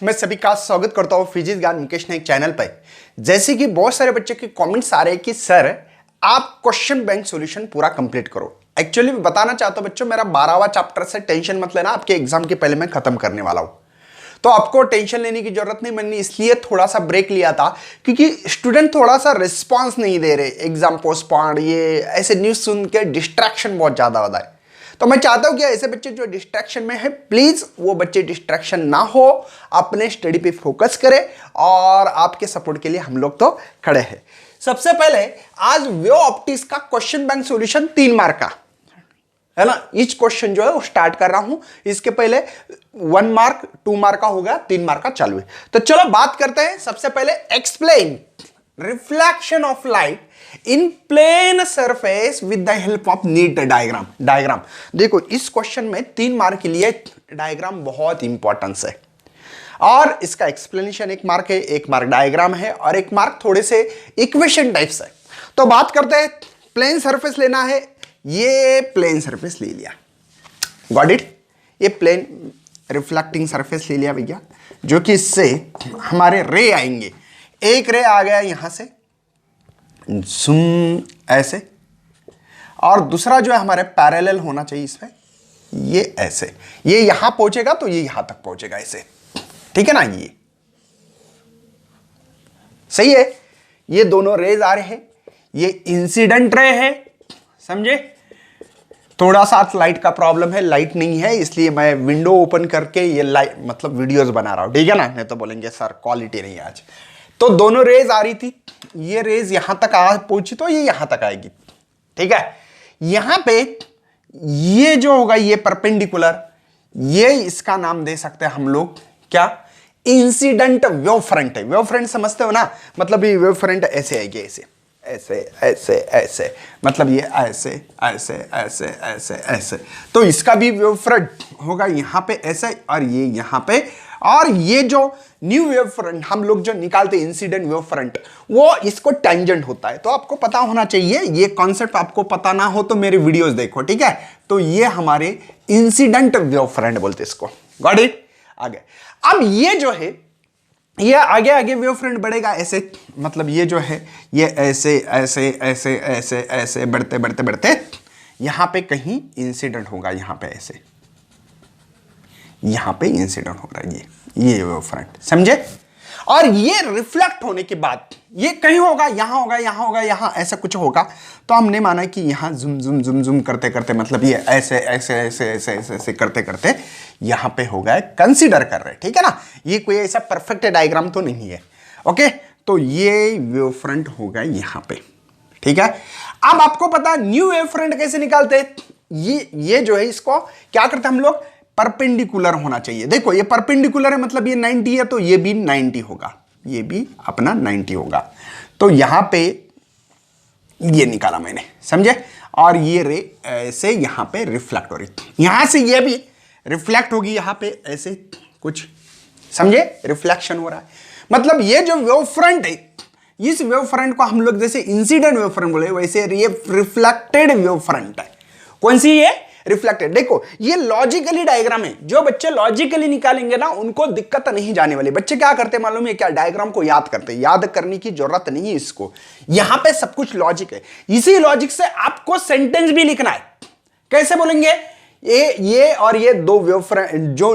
मैं सभी का स्वागत करता हूं फिजिक्स ज्ञान मुकेश नाइक चैनल पर। जैसे कि बहुत सारे बच्चे के कमेंट्स आ रहे हैं कि सर आप क्वेश्चन बैंक सॉल्यूशन पूरा कंप्लीट करो। एक्चुअली मैं बताना चाहता हूं बच्चों, मेरा 12वां चैप्टर से टेंशन मत लेना, आपके एग्जाम के पहले मैं खत्म करने वाला हूं, तो आपको टेंशन लेने की जरूरत नहीं। मैंने इसलिए थोड़ा सा ब्रेक लिया था क्योंकि स्टूडेंट थोड़ा सा रिस्पॉन्स नहीं दे रहे, एग्जाम पोस्टपोन, ये ऐसे न्यूज सुन के डिस्ट्रैक्शन बहुत ज्यादा होता है। तो मैं चाहता हूं कि ऐसे बच्चे जो डिस्ट्रैक्शन में है, प्लीज वो बच्चे डिस्ट्रैक्शन ना हो, अपने स्टडी पे फोकस करें और आपके सपोर्ट के लिए हम लोग तो खड़े हैं। सबसे पहले आज वेव ऑप्टिक्स का क्वेश्चन बैंक सॉल्यूशन 3 मार्क का है ना, ईच क्वेश्चन जो है वो स्टार्ट कर रहा हूं। इसके पहले 1 मार्क 2 मार्क का हो गया, 3 मार्क का चालू है। तो चलो बात करते हैं। सबसे पहले explain reflection of light in plane surface with the help of neat diagram. देखो इस क्वेश्चन में 3 मार्क के लिए डायग्राम बहुत इंपॉर्टेंस है और इसका एक्सप्लेनेशन 1 मार्क है, 1 मार्क डायग्राम है और 1 मार्क थोड़े से इक्वेशन टाइप्स है। तो बात करते हैं, प्लेन सरफेस लेना है, ये प्लेन सरफेस ले लिया, गॉट इट। ये प्लेन रिफ्लेक्टिंग सरफेस ले लिया भैया, जो कि इससे हमारे रे आएंगे। एक रे आ गया यहां से जूम ऐसे, और दूसरा जो है हमारे पैरेलल होना चाहिए इसमें, ये ऐसे, ये यहां पहुंचेगा तो ये यहां तक पहुंचेगा ऐसे, ठीक है ना। ये सही है। ये दोनों रेज आ रहे हैं, ये इंसिडेंट रे है, समझे। थोड़ा सा लाइट का प्रॉब्लम है, लाइट नहीं है, इसलिए मैं विंडो ओपन करके ये लाइट मतलब वीडियोस बना रहा हूं, ठीक है ना। नहीं तो बोलेंगे सर क्वालिटी नहीं है आज। तो दोनों रेज आ रही थी, ये रेज यहां तक आ पहुंची तो ये यहां तक आएगी, ठीक है। यहां पे ये जो होगा ये परपेंडिकुलर, ये इसका नाम दे सकते हैं हम लोग क्या, इंसिडेंट वेव फ्रंट है। वेव फ्रंट समझते हो ना, मतलब ये वेव फ्रंट ऐसे आएगी, ऐसे ऐसे ऐसे ऐसे, मतलब ये ऐसे ऐसे ऐसे ऐसे ऐसे। तो इसका भी वेव फ्रंट होगा यहां पे ऐसे, और ये यहां पे, और ये जो न्यू वेव फ्रंट हम लोग जो निकालते हैं इंसिडेंट वेव फ्रंट, वो इसको टेंजेंट होता है। तो आपको पता होना चाहिए, ये कॉन्सेप्ट आपको पता ना हो तो मेरे वीडियोस देखो, ठीक है। तो ये हमारे इंसिडेंट वेव फ्रंट बोलते इसको, गॉट इट। आगे अब ये जो है, ये आगे आगे वेव फ्रंट बढ़ेगा ऐसे, मतलब ये जो है ये ऐसे ऐसे ऐसे ऐसे ऐसे बढ़ते बढ़ते बढ़ते यहां पे कहीं इंसिडेंट होगा, यहां पे ऐसे, यहां पे इंसिडेंट हो रहा है ये वेव फ्रंट, समझे। और ये रिफ्लेक्ट होने के बाद ये कहीं होगा, यहां होगा, यहां होगा, यहां ऐसा कुछ होगा। तो हमने माना कि यहां जुम जुम जुम जुम करते करते, मतलब ये ऐसे ऐसे ऐसे ऐसे ऐसे ऐसे करते करते यहां पे हो गया, कंसीडर कर रहे, ठीक है ना। ये कोई ऐसा परफेक्ट डायग्राम तो नहीं है, ओके। तो ये वेव फ्रंट होगा यहां पे, ठीक है। अब आपको पता न्यू वेव फ्रंट कैसे निकालते हैं, ये जो है इसको क्या करते हैं हम लोग, परपेंडिकुलर होना चाहिए। देखो ये परपेंडिकुलर है, मतलब ये 90 है तो ये भी 90 होगा, ये भी अपना 90 होगा। तो यहां पे ये निकाला मैंने, समझे। और ये रे ऐसे यहां पे रिफ्लेक्ट हो रही, यहां से ये भी रिफ्लेक्ट होगी यहां पे ऐसे कुछ, समझे, रिफ्लेक्शन हो रहा है। मतलब ये जो वेव फ्रंट है, इस वेव फ्रंट को हम लोग जैसे इंसिडेंट वेव फ्रंट बोले, वैसे ये रिफ्लेक्टेड वेव फ्रंट है। कौन सी ये, रिफ्लेक्टेड। देखो ये लॉजिकली डायग्राम है, जो बच्चे लॉजिकली निकालेंगे ना उनको दिक्कत नहीं जाने वाली। बच्चे क्या करते हैं मालूम है क्या, डायग्राम को याद करते हैं, याद करने की जरूरत नहीं है इसको, यहां पे सब कुछ लॉजिक है। इसी लॉजिक से आपको सेंटेंस भी लिखना है। कैसे बोलेंगे, ये और ये दो वेव फ्रंट जो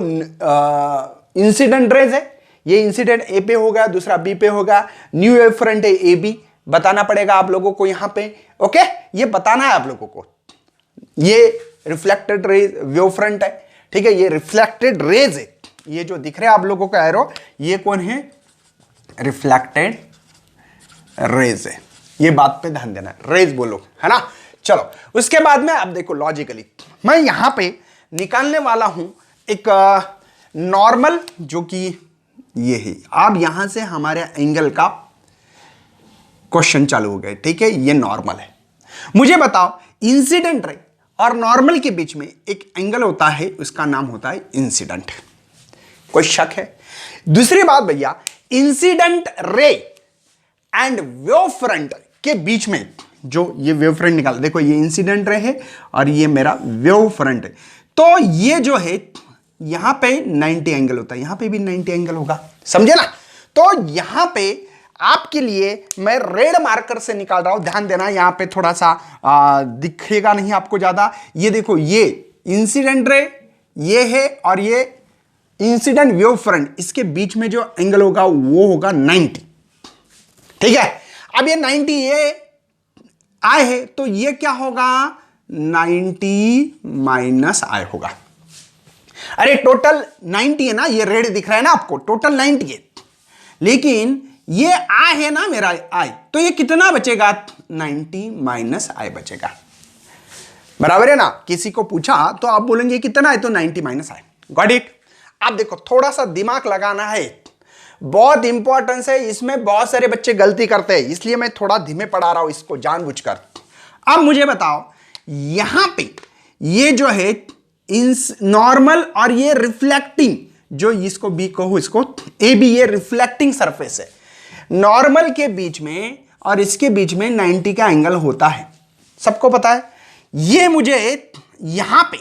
इंसिडेंट रेज है, ये इंसिडेंट ए पे होगा, दूसरा बी पे होगा, न्यू वेव फ्रंट है ए बी, बताना पड़ेगा आप लोगों को यहां पे, ओके। ये बताना है आप लोगों को, ये रिफ्लेक्टेड रेज वेव फ्रंट है, ठीक है। ये रिफ्लेक्टेड रेज है, ये जो दिख रहे हैं आप लोगों को एरो, ये कौन है, रिफ्लेक्टेड रेज है। ये बात पे ध्यान देना, रेज बोलो, है ना। चलो उसके बाद में अब देखो लॉजिकली मैं यहां पे निकालने वाला हूं एक नॉर्मल, जो कि ये है। अब यहां से हमारे एंगल का क्वेश्चन चालू हो गए, ठीक है। ये नॉर्मल है, मुझे बताओ इंसिडेंट रे और नॉर्मल के बीच में एक एंगल होता है, उसका नाम होता है इंसिडेंट। कोई शक है। दूसरी बात भैया, incident ray and wave front के बीच में जो ये वेव फ्रंट निकाल, देखो ये इंसिडेंट रे है और ये मेरा वेव फ्रंट है। तो ये जो है यहां पे 90 एंगल होता है, यहां पे भी 90 एंगल होगा, समझे ना। तो यहां पे आपके लिए मैं रेड मार्कर से निकाल रहा हूं, ध्यान देना, यहां पे थोड़ा सा दिखेगा नहीं आपको ज्यादा। ये देखो, ये इंसिडेंट रे ये है और ये इंसिडेंट वेव फ्रंट, इसके बीच में जो एंगल होगा वो होगा 90, ठीक है। अब ये 90 ये आई है तो ये क्या होगा, 90 माइनस आई होगा। अरे टोटल 90 है ना, ये रेड दिख रहा है ना आपको, टोटल 90 है, लेकिन ये आई है ना मेरा आई, तो ये कितना बचेगा, 90 माइनस आई बचेगा, बराबर है ना। किसी को पूछा तो आप बोलेंगे कितना है, तो 90 माइनस आई, गॉट इट। आप देखो, थोड़ा सा दिमाग लगाना है, बहुत इंपॉर्टेंस है, इसमें बहुत सारे बच्चे गलती करते हैं, इसलिए मैं थोड़ा धीमे पढ़ा रहा हूं इसको जानबूझकर। अब मुझे बताओ, यहां पे ये जो है नॉर्मल और ये रिफ्लेक्टिंग, जो इसको बी कहो, इसको ए बी, ये रिफ्लेक्टिंग सरफेस है। नॉर्मल के बीच में और इसके बीच में 90 का एंगल होता है, सबको पता है। ये मुझे यहां पे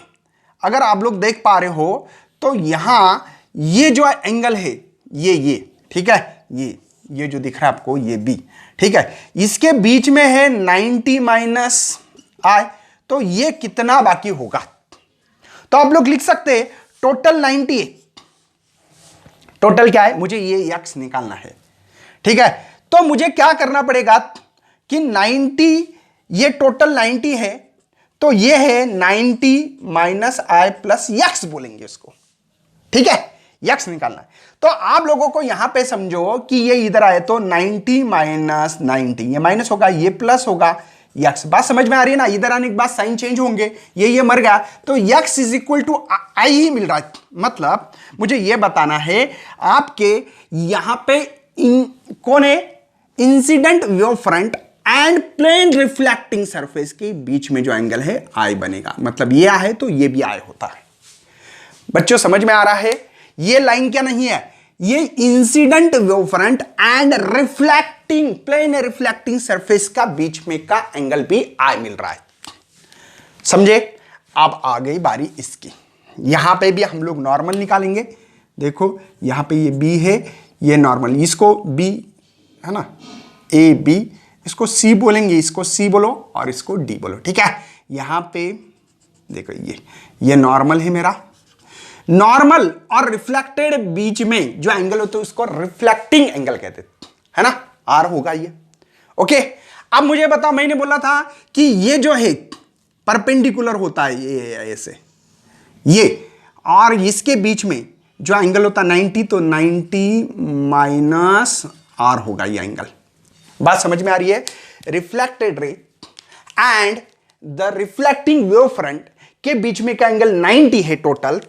अगर आप लोग देख पा रहे हो तो यहां ये जो एंगल है ये ठीक है, ये जो दिख रहा है आपको ये बी, ठीक है, इसके बीच में है 90 माइनस आई, तो ये कितना बाकी होगा, तो आप लोग लिख सकते हैं टोटल 90 है। टोटल क्या है, मुझे ये यक्स निकालना है, ठीक है। तो मुझे क्या करना पड़ेगा कि 90, ये टोटल 90 है, तो ये है 90 माइनस आई प्लस यक्स बोलेंगे उसको, ठीक है, यक्स निकालना है। तो आप लोगों को यहां पे समझो कि ये इधर आए तो 90 माइनस 90, ये माइनस होगा, ये प्लस होगा, यक्स, बात समझ में आ रही है ना। इधर आने के बाद साइन चेंज होंगे, ये मर गया, तो यक्स इज इक्वल टू आई ही मिल रहा है। मतलब मुझे ये बताना है आपके यहां पे कौन है, incident wave front and plane reflecting surface के बीच में जो एंगल है आई बनेगा, मतलब ये आई है तो ये भी आई होता है। बच्चों समझ में आ रहा है, ये लाइन क्या नहीं है, ये incident wave front and reflecting plane reflecting surface का बीच में का एंगल भी आई मिल रहा है, समझे। अब आ गई बारी इसकी, यहां पे भी हम लोग नॉर्मल निकालेंगे। देखो यहां पे ये बी है, ये नॉर्मल, इसको बी है ना, ए बी, इसको सी बोलेंगे, इसको सी बोलो और इसको डी बोलो, ठीक है। यहां पे देखो ये नॉर्मल है मेरा, नॉर्मल और रिफ्लेक्टेड बीच में जो एंगल होता है उसको रिफ्लेक्टिंग एंगल कहते है ना, आर होगा ये, ओके। अब मुझे बताओ, मैंने बोला था कि ये जो है परपेंडिकुलर होता है, ये ऐसे, ये और इसके बीच में जो एंगल होता है 90, तो 90 माइनस आर होगा ये एंगल, बात समझ में आ रही है। Reflected ray and the reflecting wave front के बीच में का एंगल 90 है टोटल,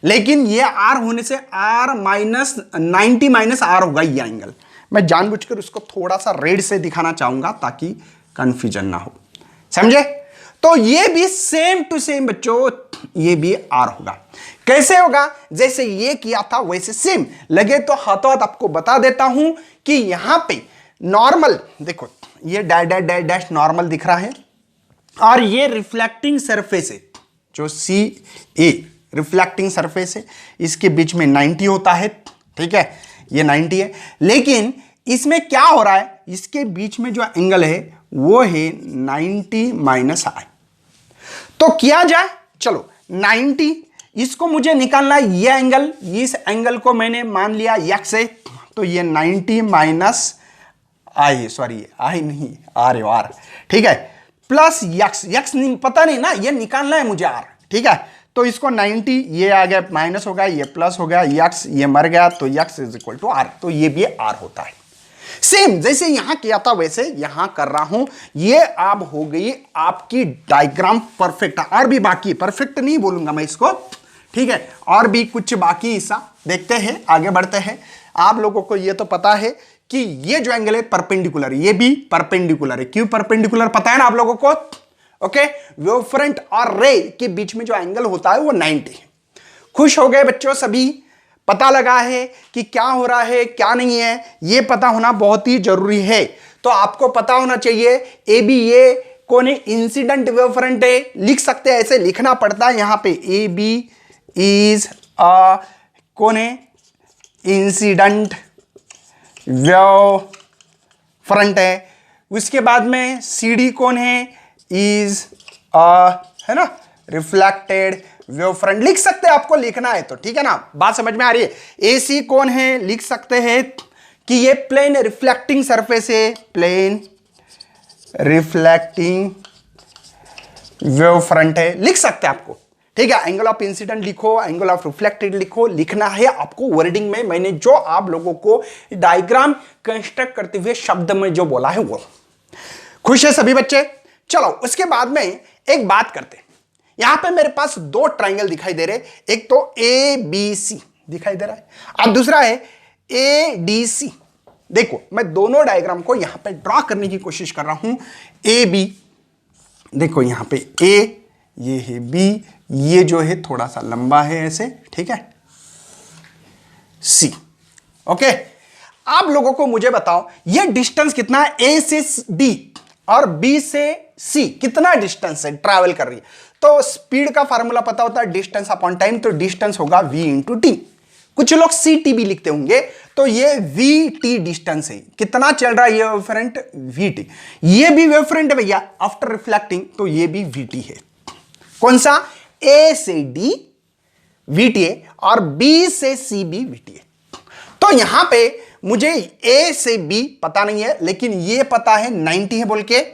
लेकिन ये आर होने से आर माइनस 90 माइनस आर होगा ये एंगल। मैं जानबूझकर उसको थोड़ा सा रेड से दिखाना चाहूंगा ताकि कंफ्यूजन ना हो, समझे। तो ये भी सेम टू सेम बच्चों, ये भी आर होगा। कैसे होगा, जैसे ये किया था वैसे सेम। लगे तो हाथों हाथ आपको बता देता हूं कि यहां पे नॉर्मल देखो, ये dash dash dash dash normal दिख रहा है, और ये रिफ्लेक्टिंग सरफेस है जो सी ए रिफ्लेक्टिंग सरफेस है, इसके बीच में 90 होता है, ठीक है, ये 90 है। लेकिन इसमें क्या हो रहा है, इसके बीच में जो एंगल है वो है 90 माइनस आई। तो किया जाए, चलो 90, इसको मुझे निकालना है ये एंगल, इस एंगल को मैंने मान लिया यक्स है, तो ये 90 माइनस आई, सॉरी आई नहीं आर है, आर, ठीक है, प्लस यक्स, यक्स पता नहीं ना, ये निकालना है मुझे आर, ठीक है। तो इसको 90, ये आ गया माइनस हो गया, ये प्लस हो गया, यक्स ये मर गया, तो X is equal to R, तो ये भी आर होता है। सेम जैसे यहां किया था वैसे यहां कर रहा हूं। ये अब हो गई आपकी डायग्राम परफेक्ट, और भी बाकी, परफेक्ट नहीं बोलूंगा मैं इसको, ठीक है, और भी कुछ बाकी हिस्सा देखते हैं, आगे बढ़ते हैं। आप लोगों को ये तो पता है कि ये जो एंगल है परपेंडिकुलर, ये भी परपेंडिकुलर है। क्यों परपेंडिकुलर पता है ना आप लोगों को, ओके। वेव फ्रंट और रे के बीच में जो एंगल होता है वो 90 है। खुश हो गए बच्चों सभी, पता लगा है कि क्या हो रहा है क्या नहीं है, ये पता होना बहुत ही जरूरी है। तो आपको पता होना चाहिए ए बी, ये कौन है, इंसिडेंट वेव फ्रंट है, लिख सकते हैं, ऐसे लिखना पड़ता है यहां पे, ए बी इज कौन है, इंसिडेंट वेव फ्रंट है। उसके बाद में सी डी कौन है, इज है ना रिफ्लेक्टेड वेव फ्रंट। लिख सकते हैं, आपको लिखना है तो ठीक है ना, बात समझ में आ रही है। ए सी कौन है, लिख सकते हैं कि ये प्लेन रिफ्लेक्टिंग सरफेस है, प्लेन रिफ्लेक्टिंग वेव फ्रंट है, लिख सकते हैं आपको, ठीक है। एंगल ऑफ इंसिडेंट लिखो, एंगल ऑफ रिफ्लेक्टेड लिखो, लिखना है आपको वर्डिंग में। मैंने जो आप लोगों को डायग्राम कंस्ट्रक्ट करते हुए शब्द में जो बोला है वो। खुश है सभी बच्चे? चलो उसके बाद में एक बात करते हैं। यहां पे मेरे पास दो ट्राइंगल दिखाई दे रहे, एक तो ए बी सी दिखाई दे रहा है, और दूसरा है ए डी सी। देखो मैं दोनों डायग्राम को यहां पे ड्रॉ करने की कोशिश कर रहा हूं। ए बी, देखो यहां पे ए, ये है बी, ये जो है थोड़ा सा लंबा है ऐसे, ठीक है, सी। ओके, आप लोगों को मुझे बताओ ये डिस्टेंस कितना है, ए से डी और बी से सी कितना डिस्टेंस है ट्रैवल कर रही है। तो स्पीड का फार्मूला पता होता है डिस्टेंस अपॉन टाइम, तो डिस्टेंस होगा v इंटू टी। कुछ लोग सी टी भी लिखते होंगे, तो ये वी टी डिस्टेंस है, कितना चल रहा है ये वेव फ्रंट, वी टी। ये भी वेव फ्रंट है भैया आफ्टर रिफ्लेक्टिंग, तो ये भी वी टी है। कौन सा, ए से डी वी टी है और बी से सी भी वी टी है। तो यहां पे मुझे ए से बी पता नहीं है, लेकिन ये पता है 90 है बोल के।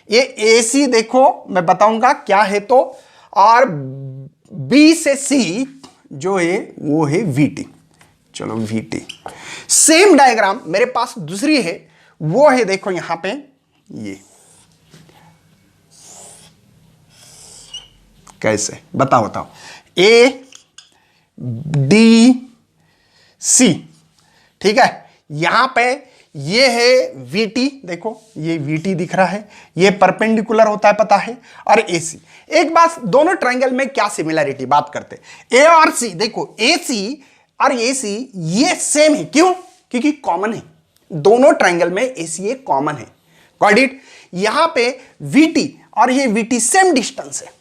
ये ए सी देखो मैं बताऊंगा क्या है तो, और बी से सी जो है वो है वी टी। चलो वी टी। सेम डायग्राम मेरे पास दूसरी है, वो है देखो यहां पे, ये कैसे बताओ ए डी सी, ठीक है। यहां पे ये है वीटी, देखो ये वीटी दिख रहा है, ये परपेंडिकुलर होता है पता है, और एसी। एक बात, दोनों ट्रायंगल में क्या सिमिलरिटी बात करते, ए और सी, देखो एसी और एसी ये सेम है, क्यों, क्योंकि कॉमन है, दोनों ट्रायंगल में एसी एक कॉमन है। Got it. यहां पे वीटी और ये वीटी सेम डिस्टेंस है,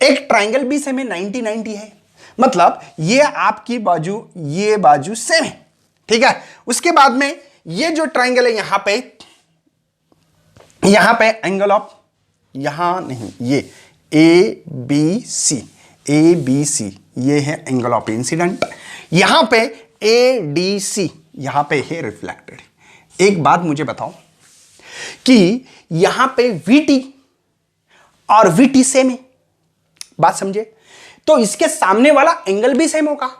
एक ट्रायंगल भी सेम है, 90-90 है, मतलब ये आपकी बाजू ये बाजू सेम है, ठीक है। उसके बाद में ये जो ट्रायंगल है यहां पे एंगल ऑफ, यहां नहीं, ये ए बी सी, ए बी सी ये है एंगल ऑफ इंसिडेंट, यहां पे ए डी सी यहां पे है रिफ्लेक्टेड। एक बात मुझे बताओ कि यहां पे वीटी और वीटी सेम है, बात समझे, तो इसके सामने वाला एंगल भी सेम होगा।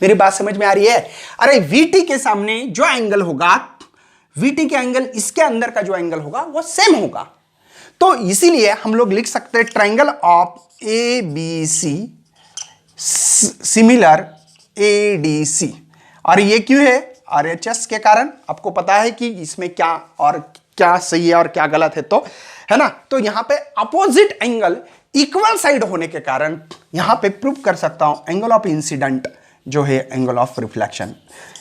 मेरी बात समझ में आ रही है? अरे वीटी के सामने जो एंगल होगा, वीटी के एंगल इसके अंदर का जो एंगल होगा वो सेम होगा। तो इसीलिए हम लोग लिख सकते हैं triangle of A B C similar A D C. और ये क्यों है, आरएचएस के कारण। आपको पता है कि इसमें क्या और क्या सही है और क्या गलत है, तो है ना। तो यहां पे अपोजिट एंगल इक्वल साइड होने के कारण यहां पे प्रूव कर सकता हूं एंगल ऑफ इंसिडेंट जो है एंगल ऑफ रिफ्लेक्शन।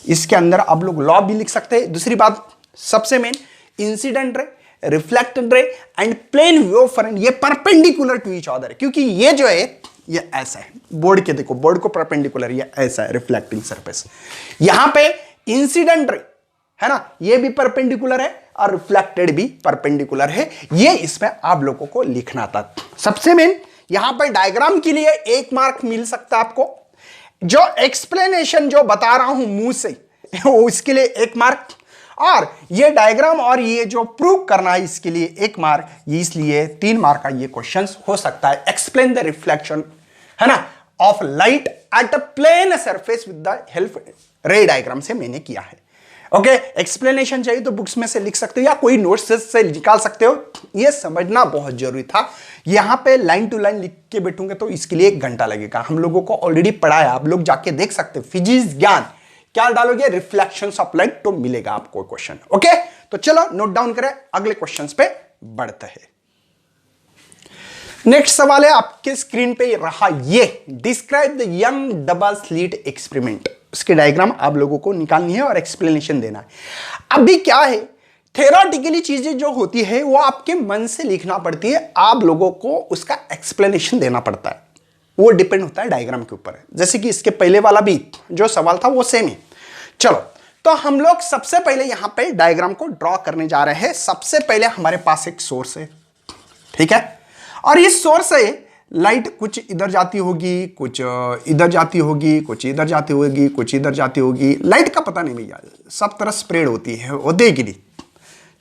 इसके अंदर आप लोग लॉ भी लिख सकते हैं। दूसरी बात सबसे main, incident ray, reflected ray and plane wave front ये परपेंडिकुलर टू ईच अदर है, क्योंकि ये जो है ये ऐसा है, बोर्ड के देखो, बोर्ड को परपेंडिकुलर, ये ऐसा है रिफ्लेक्टिंग सरफेस। यहां पे इंसिडेंट रे है ना, ये भी परपेंडिकुलर है और रिफ्लेक्टेड भी परपेंडिकुलर है। ये इसमें आप लोगों को लिखना था। सबसे मेन यहां पर डायग्राम के लिए 1 मार्क मिल सकता है आपको, जो एक्सप्लेनेशन जो बता रहा हूं मुंह से वो इसके लिए 1 मार्क, और ये डायग्राम और ये जो प्रूव करना है इसके लिए 1 मार्क। ये इसलिए 3 मार्क का ये क्वेश्चन हो सकता है। एक्सप्लेन द रिफ्लेक्शन है ना of light at a plane surface with the help ray diagram से मैंने किया है। ओके, एक्सप्लेनेशन चाहिए तो बुक्स में से लिख सकते हो या कोई नोट्स से निकाल सकते हो। ये समझना बहुत जरूरी था। यहां पे लाइन टू लाइन लिख के बैठूंगे तो इसके लिए 1 घंटा लगेगा। हम लोगों को ऑलरेडी पढ़ाया, आप लोग जाके देख सकते हो। फिजिक्स ज्ञान क्या डालोगे, रिफ्लेक्शंस ऑफ लाइट, तो मिलेगा आपको क्वेश्चन। ओके, तो चलो नोट डाउन करें, अगले क्वेश्चंस पे बढ़ते हैं। नेक्स्ट सवाल है आपके स्क्रीन पे रहा, ये describe the young double slit experiment. उसके डायग्राम आप लोगों को निकालनी है और एक्सप्लेनेशन देना है। अभी क्या है, थ्योरेटिकली चीजें जो होती है वो आपके मन से लिखना पड़ती है, आप लोगों को उसका एक्सप्लेनेशन देना पड़ता है। वो डिपेंड होता है डायग्राम के ऊपर। जैसे कि इसके पहले वाला भी जो सवाल था वो सेम ही। चलो, तो हम लोग सबसे पहले यहां पे डायग्राम को ड्रॉ करने जा रहे हैं। सबसे पहले हमारे पास एक सोर्स है, ठीक है, और इस सोर्स से लाइट कुछ इधर जाती होगी, कुछ इधर जाती होगी, कुछ इधर जाती होगी, कुछ इधर जाती होगी। लाइट का पता नहीं भैया, सब तरह स्प्रेड होती है, वो देगी नहीं।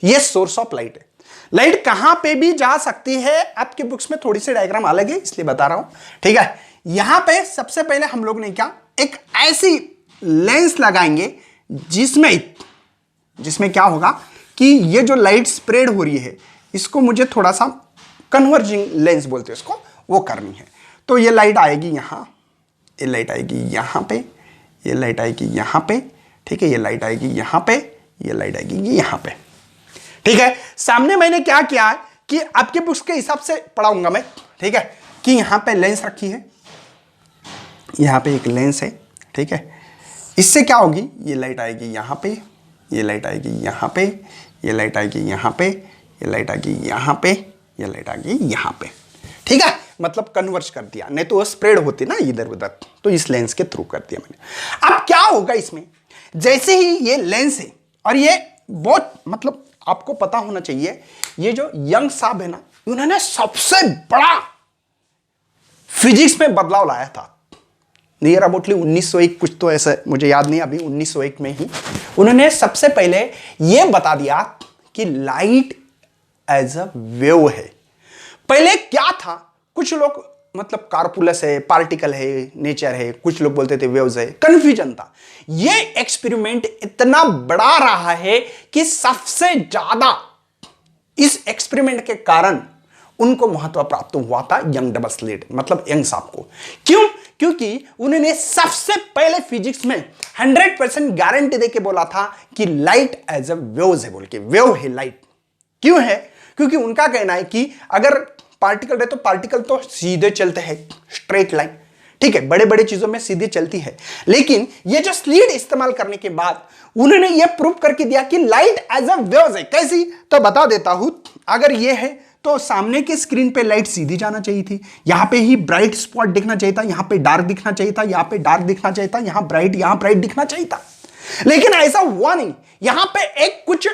ये सोर्स ऑफ लाइट है। लाइट कहां पे भी जा सकती है। आपके बुक्स में थोड़ी सी डायग्राम अलग है इसलिए बता रहा हूं, ठीक है। यहां पे सबसे पहले हम लोग ने क्या, एक ऐसी लेंस लगाएंगे जिसमें क्या होगा कि ये जो लाइट स्प्रेड हो रही है इसको मुझे थोड़ा सा कन्वर्जिंग लेंस बोलते हैं उसको, वो करनी है। तो ये लाइट आएगी यहां, ये लाइट आएगी यहां पे, ये लाइट आएगी यहां पे, ठीक है, ये लाइट आएगी यहां पे, ये लाइट आएगी यहां पे, ठीक है। सामने मैंने क्या किया है कि आपके बुक्स के हिसाब से पढ़ाऊंगा मैं, ठीक है, कि यहां पे लेंस रखी है, यहां पे एक लेंस है, ठीक है। इससे क्या होगी, ये लाइट आएगी यहां पे, ये लाइट आएगी यहां पे, ये लाइट आएगी यहां पे, ये लाइट आएगी यहां पे, ये लाइट आएगी यहां पे, ठीक है। मतलब कन्वर्ज कर दिया, नहीं तो वो स्प्रेड होती ना इधर उधर, तो इस लेंस के थ्रू कर दिया मैंने। अब क्या होगा इसमें, जैसे ही ये लेंस है, और ये बहुत मतलब आपको पता होना चाहिए, ये जो यंग साहब है ना, उन्होंने सबसे बड़ा फिजिक्स में बदलाव लाया था। नियर अबाउटली 1901 कुछ, तो ऐसा मुझे याद नहीं अभी, 1901 में ही उन्होंने सबसे पहले यह बता दिया कि लाइट एज अ वेव है। पहले क्या था, कुछ लोग मतलब कार्पुलस है, पार्टिकल है, नेचर है, कुछ लोग बोलते थे वेव्स है, कंफ्यूजन था। यह एक्सपेरिमेंट इतना बड़ा रहा है कि सबसे ज्यादा इस एक्सपेरिमेंट के कारण उनको महत्व प्राप्त हुआ था यंग डबल स्लिट, मतलब यंग साहब को। क्यों? क्योंकि उन्होंने सबसे पहले फिजिक्स में 100% गारंटी देके बोला था कि लाइट एज अ वेव्स है, बोल के वेव है लाइट। क्यों है? क्योंकि उनका कहना है कि अगर पार्टिकल है तो पार्टिकल तो सीधे चलते हैं, स्ट्रेट लाइन, ठीक है, बड़े बड़े चीजों में सीधे चलती है। लेकिन ये जो स्लीट इस्तेमाल करने के बाद उन्होंने ये प्रूव करके दिया कि लाइट एज अ वेव्स है। कैसी? तो बता देता हूं। अगर ये है तो सामने के स्क्रीन पे लाइट सीधी जाना चाहिए थी, यहां पे ही ब्राइट स्पॉट दिखना चाहिए था, यहां पे डार्क दिखना चाहिए था, यहां पे डार्क दिखना चाहिए था, यहां ब्राइट दिखना चाहिए था। लेकिन ऐसा हुआ नहीं, यहां पे एक कुछ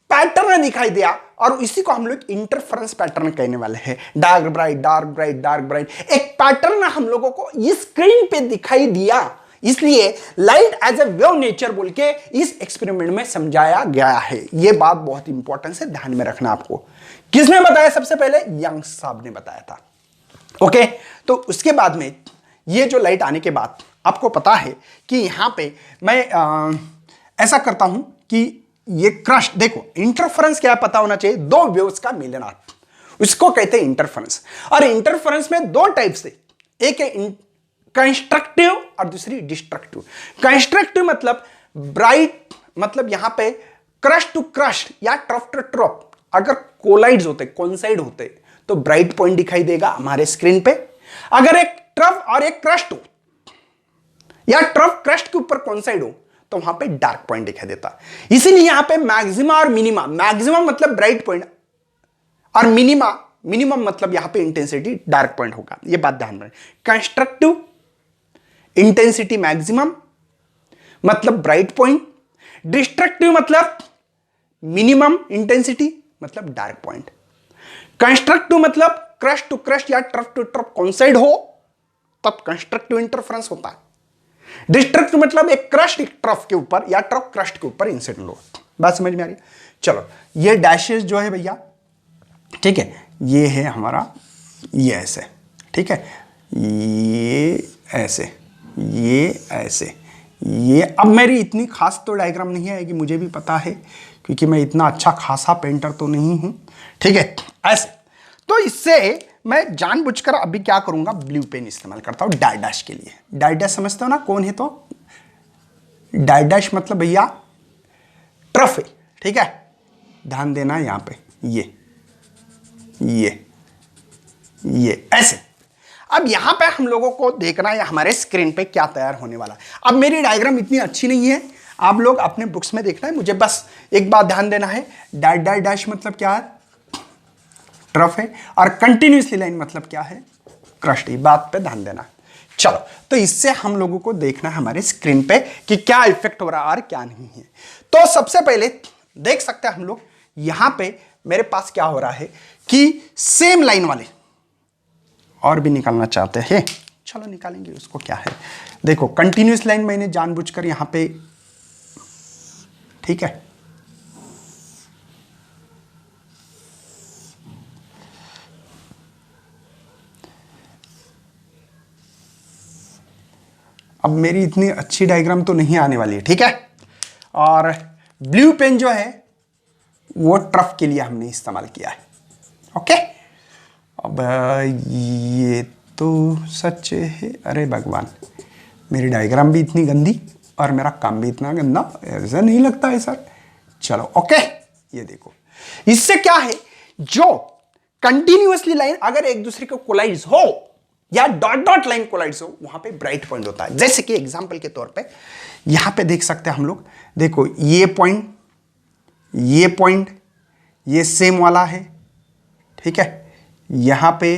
पैटर्न दिखाई दिया, और इसी को हम लोग इंटरफेरेंस पैटर्न कहने वाले हैं। Dark bright, dark bright, dark bright, एक पैटर्न हम लोगों को इस स्क्रीन पे दिखाई दिया। इसलिए light as a wave nature बोल के इस एक्सपेरिमेंट में समझाया गया है। यह बात बहुत इंपॉर्टेंट है, ध्यान में रखना आपको। किसने बताया? सबसे पहले यंग साहब ने बताया था। ओके, तो उसके बाद में ये जो लाइट आने के बाद आपको पता है कि यहां पे मैं ऐसा करता हूं कि ये क्रश, देखो इंटरफेरेंस क्या पता होना चाहिए, दो वेव्स का मिलनार्थ, उसको कहते हैं इंटरफेरेंस। और इंटरफेरेंस में दो टाइप से, एक है कंस्ट्रक्टिव और दूसरी डिस्ट्रक्टिव। कंस्ट्रक्टिव मतलब ब्राइट, मतलब यहां पे क्रश टू क्रश या ट्रफ टू ट्रफ अगर कोलाइड्स होते, कोइंसाइड होते, तो ब्राइट पॉइंट दिखाई देगा हमारे स्क्रीन पे। अगर एक ट्रफ और एक क्रस्ट हो या ट्रफ क्रस्ट के ऊपर कोइंसाइड हो तो वहां पे डार्क पॉइंट दिखाई देता। इसीलिए यहां पे मैक्सिमा और मिनिमा, मैक्सिमम मतलब ब्राइट पॉइंट और मिनिमम मतलब यहां पे इंटेंसिटी डार्क पॉइंट होगा। यह बात ध्यान में। कंस्ट्रक्टिव इंटेंसिटी मैक्सिमम मतलब ब्राइट पॉइंट, डिस्ट्रक्टिव मतलब मिनिमम इंटेंसिटी मतलब डार्क पॉइंट। कंस्ट्रक्टिव मतलब क्रश टू क्रश या ट्रफ टू ट्रफ कोइंसाइड हो तब कंस्ट्रक्टिव इंटरफेरेंस होता है। डिस्ट्रक्टिव मतलब एक क्रश एक ट्रफ के ऊपर या ट्रफ क्रस्ट के ऊपर इंसिडेंट हो। बात समझ में आ रही है? चलो, ये डैशेस जो है भैया, ठीक है, ये है हमारा, ये ऐसे, ठीक है, ये ऐसे, ये ऐसे, ये। अब मेरी इतनी खास तो डायग्राम नहीं है कि मुझे भी पता है, क्योंकि मैं इतना अच्छा खासा पेंटर तो नहीं हूं, ठीक है, ऐसे। तो इससे मैं जानबूझकर अभी क्या करूंगा, ब्लू पेन इस्तेमाल करता हूं डाई डैश के लिए। डाई डैश समझते हो ना कौन है? तो डाई डैश मतलब भैया ट्रफ है, ठीक है, ध्यान देना यहां पे, ये ऐसे। अब यहां पे हम लोगों को देखना है हमारे स्क्रीन पे क्या तैयार होने वाला है। अब मेरी डायग्राम इतनी अच्छी नहीं है, आप लोग अपने बुक्स में देखना है, मुझे बस एक बात ध्यान देना है। डाई डैश मतलब क्या है? ट्रफ है। और कंटिन्यूसली लाइन मतलब क्या है? क्रस्ट, ये बात पे ध्यान देना। चलो, तो इससे हम लोगों को देखना है हमारे स्क्रीन पे कि क्या इफेक्ट हो रहा है और क्या नहीं है। तो सबसे पहले देख सकते हैं हम लोग यहां पे मेरे पास क्या हो रहा है कि सेम लाइन वाले और भी निकालना चाहते हैं, चलो निकालेंगे, उसको क्या है। देखो कंटिन्यूस लाइन मैंने जानबूझकर यहां पे, ठीक है, अब मेरी इतनी अच्छी डायग्राम तो नहीं आने वाली है, ठीक है। और ब्लू पेन जो है वो ट्रफ के लिए हमने इस्तेमाल किया है, ओके। अब ये तो सच है, अरे भगवान, मेरी डायग्राम भी इतनी गंदी और मेरा काम भी इतना गंदा, ऐसा नहीं लगता है सर। चलो ओके, ये देखो, इससे क्या है, जो कंटिन्यूअसली लाइन अगर एक दूसरे को कोलाइड्स हो या डॉट डॉट लाइन कोलाइड्स हो, वहां पे ब्राइट पॉइंट होता है। जैसे कि एग्जांपल के तौर पे यहां पे देख सकते हैं हम लोग, देखो ये पॉइंट, ये पॉइंट, ये सेम वाला है, ठीक है, यहां पे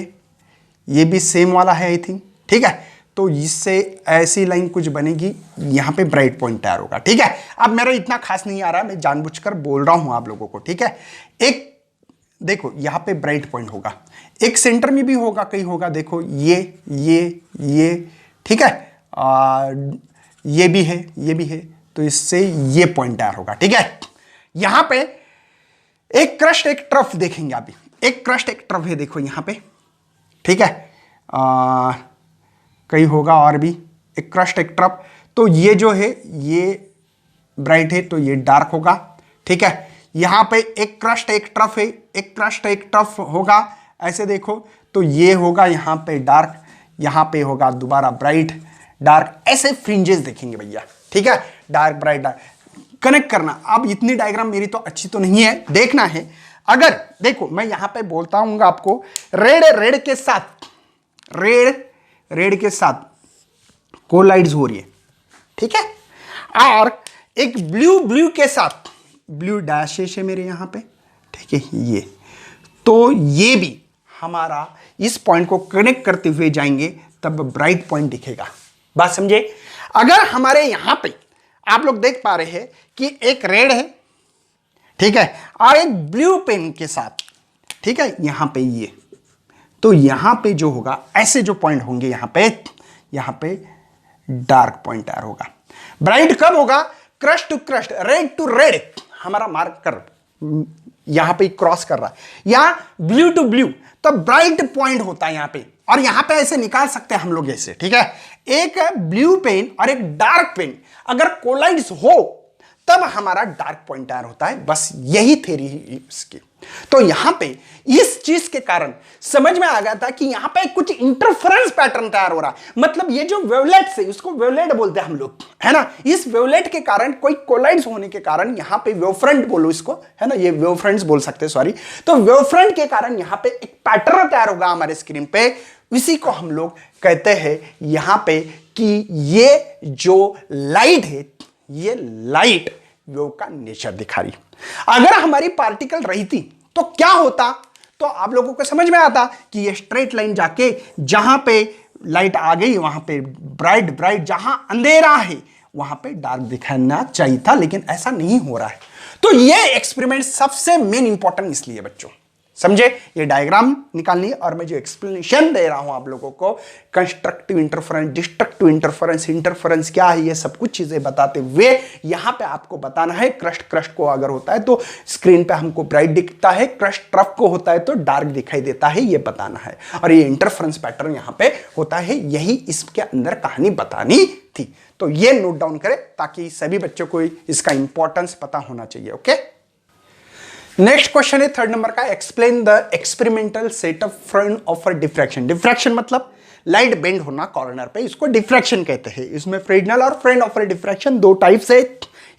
ये भी सेम वाला है आई थिंक, ठीक है। तो इससे ऐसी लाइन कुछ बनेगी, यहां पे ब्राइट पॉइंट तैयार होगा, ठीक है। अब मेरा इतना खास नहीं आ रहा, मैं जानबूझकर बोल रहा हूं आप लोगों को, ठीक है। एक देखो यहां पे ब्राइट पॉइंट होगा, एक सेंटर में भी होगा, कहीं होगा, देखो ये, ठीक है, ये भी है, ये भी है, तो इससे ये पॉइंट तैयार होगा, ठीक है। यहां पे एक क्रस्ट एक ट्रफ देखेंगे अभी, एक क्रस्ट एक ट्रफ है, देखो यहां पे, ठीक है, कहीं होगा और भी, एक क्रस्ट एक ट्रफ। तो ये जो है ये ब्राइट है तो ये डार्क होगा, ठीक है। यहां पे एक क्रस्ट एक ट्रफ है, एक क्रस्ट एक ट्रफ होगा, ऐसे देखो, तो ये होगा यहां पे डार्क, यहां पे होगा दोबारा ब्राइट डार्क, ऐसे फ्रिंजेस देखेंगे भैया, ठीक है, डार्क ब्राइट डार्क, कनेक्ट करना। अब इतनी डायग्राम मेरी तो अच्छी तो नहीं है, देखना है। अगर देखो मैं यहां पे बोलता हूं आपको, रेड के साथ, रेड के साथ कोलाइड्स हो रही है, ठीक है, और एक ब्लू के साथ, ब्लू डैशेस है मेरे यहां पे, ठीक है, ये तो ये भी हमारा इस पॉइंट को कनेक्ट करते हुए जाएंगे तब ब्राइट पॉइंट दिखेगा। बात समझे। अगर हमारे यहां पे आप लोग देख पा रहे हैं कि एक रेड है, ठीक है, और एक ब्लू पेन के साथ, ठीक है, यहां पे ये, तो यहां पे जो होगा, ऐसे जो पॉइंट होंगे यहां पे डार्क पॉइंट तैयार होगा। ब्राइट कब होगा, crest to crest, red to red, हमारा मार्कर यहां पे क्रॉस कर रहा है, या ब्लू टू ब्लू, तो ब्राइट पॉइंट होता है यहां पे। और यहां पे ऐसे निकाल सकते हैं हम लोग ऐसे, ठीक है, एक ब्लू पेन और एक डार्क पेन अगर कोलाइड्स हो तब हमारा डार्क पॉइंट तैयार होता है। बस यही थ्योरी है इसकी। तो यहां पे इस चीज के कारण समझ में आ गया था कि यहां पे कुछ इंटरफेरेंस पैटर्न तैयार हो रहा है, मतलब ये जो वेवलेट्स है, उसको वेवलेट बोलते हैं हम लोग, है ना। इस वेवलेट के कारण, कोई कोलाइड्स होने के कारण यहां पे वेवफ्रंट बोलो इसको, है ना, ये वेवफ्रंट्स बोल सकते हैं, सॉरी। तो वेवफ्रंट के कारण यहां पे एक पैटर्न तैयार होगा हमारे स्क्रीन पे, इसी को हम लोग कहते हैं यहां पे कि ये जो लाइट है, ये लाइट वेव का नेचर दिखा रही। अगर हमारी पार्टिकल रहती तो क्या होता, तो आप लोगों को समझ में आता कि ये स्ट्रेट लाइन जाके जहां पे लाइट आ गई वहां पे ब्राइट, जहां अंधेरा है वहां पे डार्क दिखाना चाहिए था, लेकिन ऐसा नहीं हो रहा है। तो ये एक्सपेरिमेंट सबसे मेन इंपॉर्टेंट इसलिए बच्चों, समझे, ये डायग्राम निकालनी है। और मैं जो एक्सप्लेनेशन दे रहा हूं आप लोगों को, constructive interference, destructive interference, interference क्या है, ये सब कुछ चीजें बताते हुए यहां पे आपको बताना है, क्रस्ट को अगर होता है तो स्क्रीन पे हमको ब्राइट दिखता है, क्रस्ट ट्रफ को होता है तो डार्क दिखाई देता है, ये बताना है। और ये इंटरफेरेंस पैटर्न यहां पे होता है, यही इसके अंदर कहानी बतानी थी। तो ये नोट डाउन करें ताकि सभी बच्चों को इसका इंपॉर्टेंस पता होना चाहिए, ओके। नेक्स्ट क्वेश्चन है 3rd नंबर का, explain the experimental setup front of diffraction. Diffraction मतलब लाइट बेंड होना कॉर्नर पे, इसको डिफ्रैक्शन कहते हैं। इसमें फ्रेजनल और फ्रंट ऑफ डिफ्रैक्शन दो टाइप से,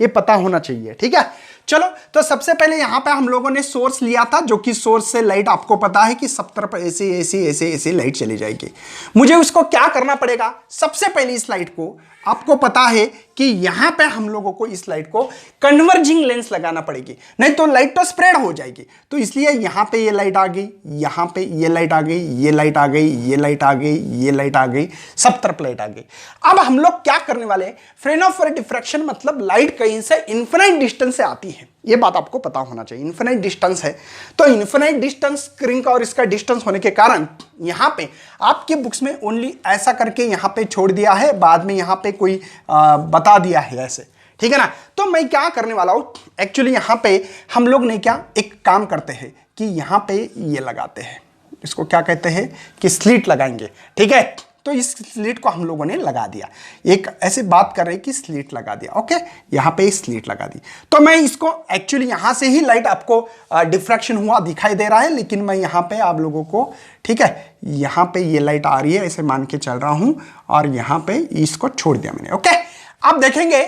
ये पता होना चाहिए, ठीक है। चलो, तो सबसे पहले यहां पे हम लोगों ने सोर्स लिया था, जो कि सोर्स से लाइट आपको पता है कि सब तरफ ऐसे लाइट चली जाएगी। मुझे उसको क्या करना पड़ेगा, सबसे पहले इस लाइट को आपको पता है कि यहां पे हम लोगों को इस लाइट को कन्वर्जिंग लेंस लगाना पड़ेगी, नहीं तो लाइट तो स्प्रेड हो जाएगी। तो इसलिए यहां पे ये लाइट आ गई, यहां पे ये लाइट आ गई, ये लाइट आ गई, ये लाइट आ गई, ये लाइट आ गई, सब तरफ लाइट आ गई। अब हम लोग क्या करने वाले हैं, फ्रेनहोफर डिफ्रैक्शन मतलब लाइट कहीं से इन्फिनाइट डिस्टेंस से आती है, ये बात आपको पता होना चाहिए। इन्फिनाइट डिस्टेंस है तो इन्फिनाइट डिस्टेंस स्क्रीन का और इसका डिस्टेंस होने के कारण यहां पे आपके बुक्स में ओनली ऐसा करके यहां पे छोड़ दिया है, बाद में यहां पे कोई बता दिया है ऐसे, ठीक है ना। तो मैं क्या करने वाला हूं, एक्चुअली यहां पे हम लोग ने क्या एक काम करते हैं कि यहां पे ये लगाते हैं, इसको क्या कहते हैं कि स्लिट लगाएंगे, ठीक है। तो इस स्लिट को हम लोगों ने लगा दिया, एक ऐसे बात कर रहे हैं कि स्लिट लगा दिया, ओके, यहां पे स्लिट लगा दी। तो मैं इसको एक्चुअली यहां से ही लाइट आपको डिफ्रैक्शन हुआ दिखाई दे रहा है, लेकिन मैं यहां पे आप लोगों को, ठीक है, यहां पे ये लाइट आ रही है ऐसे मान के चल रहा हूं और यहां पे इसको छोड़ दिया मैंने, ओके। आप देखेंगे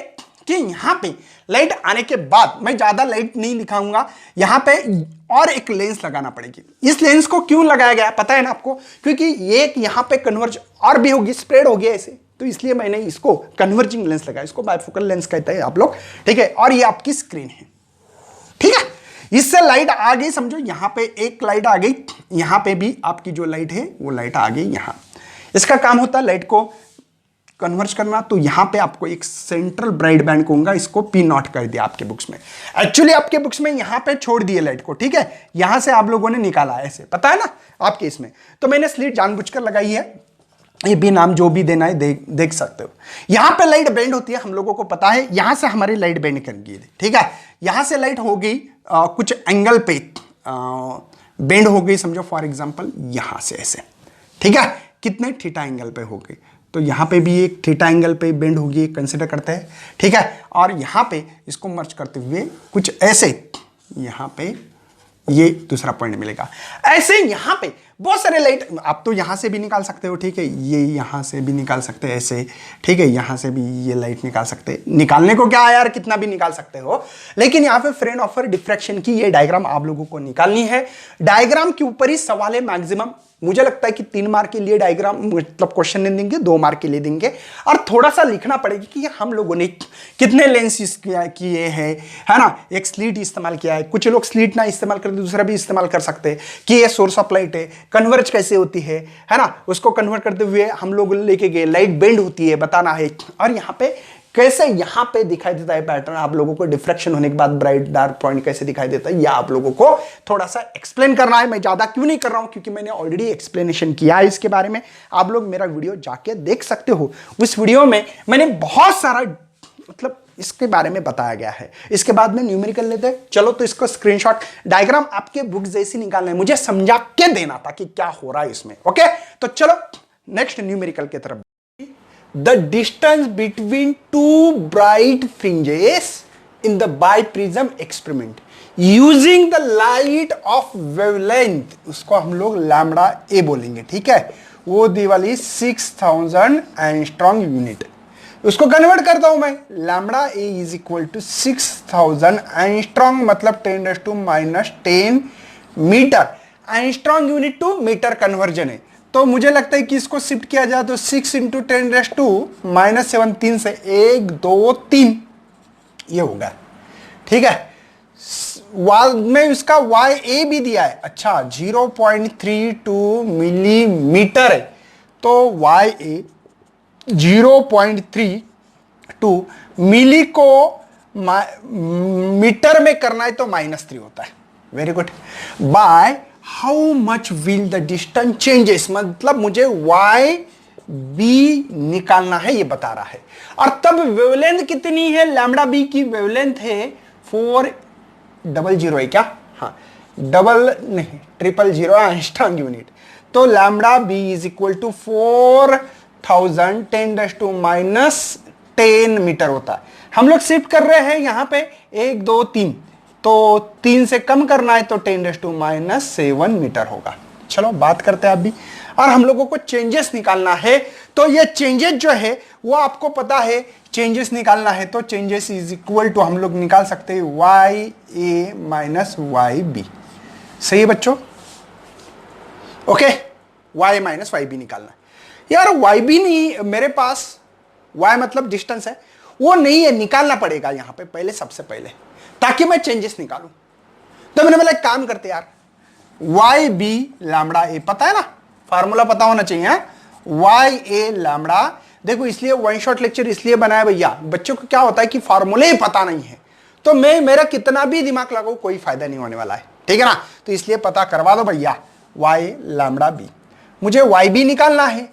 कि यहां पे लाइट आने के बाद मैं ज्यादा लाइट नहीं दिखाऊंगा, यहां पे और एक लेंस लगाना पड़ेगी। इस लेंस को क्यों लगाया गया पता है ना आपको, क्योंकि ये यहां पे कन्वर्ज और भी होगी, स्प्रेड हो गया ऐसे, तो इसलिए मैंने इसको कन्वर्जिंग लेंस लगाया, इसको बाइफोकल लेंस कहते हैं आप लोग, ठीक है। और ये आपकी स्क्रीन है, ठीक है। इससे लाइट आ गई, समझो यहां पे एक लाइट आ गई, यहां पे भी आपकी जो लाइट है वो लाइट आ गई यहां। इसका काम होता है लाइट को कन्वर्ज करना। तो यहां पे आपको एक सेंट्रल ब्राइट बैंड कहूंगा, इसको P0 कर दिया आपके बुक्स में। एक्चुअली आपके बुक्स में यहां पे छोड़ दिए लाइट को, ठीक है, यहां से आप लोगों ने निकाला ऐसे, पता है ना आपके इसमें। तो मैंने स्लिट जानबूझकर लगाई है, ये भी नाम जो भी देना है देख सकते हो। यहां पे लाइट बेंड होती है, हम लोगों को पता है, यहां से हमारी लाइट बेंड कर गई, ठीक है। यहां से लाइट हो गई कुछ एंगल पे बेंड हो गई, समझो फॉर एग्जाम्पल यहां से ऐसे, ठीक है, कितने थीटा एंगल पे हो गई। तो यहां पे भी एक थीटा एंगल पे बेंड होगी, कंसीडर करते हैं, ठीक है। और यहां पे इसको मर्ज करते हुए कुछ ऐसे यहां पे ये दूसरा पॉइंट मिलेगा। ऐसे यहां पे बहुत सारे लाइट आप तो यहां से भी निकाल सकते हो, ठीक है, ये यहां से भी निकाल सकते हैं ऐसे, ठीक है, यहां से भी ये लाइट निकाल सकते हैं। निकालने को क्या है यार, कितना भी निकाल सकते हो, लेकिन यहां पे फ्रेनहोफर डिफ्रैक्शन की ये डायग्राम आप लोगों को निकालनी है। डायग्राम के ऊपर ही सवाल है मैक्सिमम। मुझे लगता है कि 3 मार्क के लिए डायग्राम मतलब क्वेश्चन नहीं देंगे, 2 मार्क के लिए देंगे, और थोड़ा सा लिखना पड़ेगा कि हम लोगों ने कितने लेंस किए हैं, है ना। एक स्लीट इस्तेमाल किया है, कुछ लोग स्लीट ना इस्तेमाल करते दूसरा भी इस्तेमाल कर सकते हैं कि ये सोर्स ऑफ लाइट है, कन्वर्ज कैसे होती है ना, उसको कन्वर्ट करते हुए हम लोग लेके गए, लाइट बेंड होती है बताना है, और यहाँ पे कैसे यहां पे दिखाई देता है पैटर्न, आप लोगों को डिफ्रैक्शन होने के बाद ब्राइट डार्क पॉइंट कैसे दिखाई देता है, या आप लोगों को थोड़ा सा एक्सप्लेन करना है। मैं ज्यादा क्यों नहीं कर रहा हूं, क्योंकि मैंने ऑलरेडी एक्सप्लेनेशन किया है इसके बारे में, आप लोग मेरा वीडियो जाके देख सकते हो। उस वीडियो में मैंने बहुत सारा मतलब इसके बारे में बताया गया है। इसके बाद में न्यूमेरिकल लेते हैं, चलो तो इसको स्क्रीनशॉट डायग्राम आपके बुक जैसी निकालना है, मुझे समझा के देना था कि क्या हो रहा है इसमें, ओके। तो चलो नेक्स्ट न्यूमेरिकल की तरफ। The distance between two bright fringes in the biprism experiment using the light of wavelength, उसको हम लोग लैम्बडा ए बोलेंगे, ठीक है। वो दी वाली 6000 एंगस्ट्रॉम यूनिट, उसको कन्वर्ट करता हूं मैं, lambda A is equal to 6000 angstrom मतलब 10⁻10 metre. Angstrom unit to metre conversion है, तो मुझे लगता है कि इसको शिफ्ट किया जाए तो 6 × 10⁻⁻7 3 से 1 2 3 ये होगा, ठीक है। बाद में इसका वाई ए भी दिया है, अच्छा 0.32 मिलीमीटर है, तो वाई ए 0.32 मिली को मीटर में करना है तो -3 होता है, very good. By how much will the distance changes, मतलब मुझे वाई बी निकालना है ये बता रहा है। और तब वेवलेंथ कितनी है, लैम्बडा बी की वेवलेंथ है 400 है क्या, हाँ डबल नहीं 000 एंगस्ट्रॉम यूनिट, तो lambda B is equal to 4000 10⁻10 metre होता है। हम लोग शिफ्ट कर रहे हैं यहां पे 1 2 3, तो 3 से कम करना है तो 10⁻7 मीटर होगा। चलो बात करते हैं अभी, और हम लोगों को चेंजेस निकालना है, तो ये चेंजेस जो है वो आपको पता है, चेंजेस निकालना है तो चेंजेस इज इक्वल टू हम लोग निकाल सकते हैं Y A minus Y B, सही है बच्चों, okay. Y minus Y B निकालना है यार, वाई बी नहीं मेरे पास, वाई मतलब डिस्टेंस है, वो नहीं है, निकालना पड़ेगा यहां पे पहले, सबसे पहले, ताकि मैं चेंजेस निकालूं। तो मैंने बोला एक काम करते यार, वाई बी लैम्बडा ए, पता है ना, फार्मूला पता होना चाहिए, वाई ए लैम्बडा। देखो इसलिए वन शॉट लेक्चर इसलिए बनाया भैया, बच्चों को क्या होता है कि फार्मूले ही पता नहीं है, तो मैं मेरा कितना भी दिमाग लगाऊं कोई फायदा नहीं होने वाला है, ठीक है ना। तो इसलिए पता करवा दो भैया, वाई लैम्बडा बी, मुझे वाई बी निकालना है,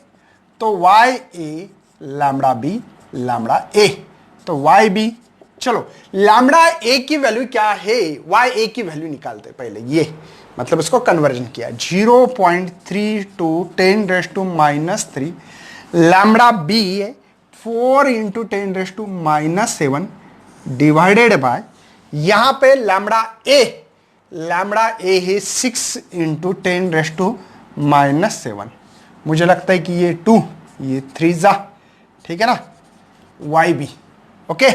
तो वाई ए लैम्बडा बी लैम्बडा ए, तो वाई बी, चलो लैम्बडा ए की वैल्यू क्या है, वाई ए की वैल्यू निकालते पहले, ये मतलब इसको कन्वर्जन किया, 0.32 10⁻³ लैम्बडा बी है 4 × 10⁻⁷ डिवाइडेड बाय, यहां पे लैम्बडा ए है 6 × 10⁻⁷। मुझे लगता है कि ये 2, ये 3 जा, ठीक है ना, वाई बी। ओके,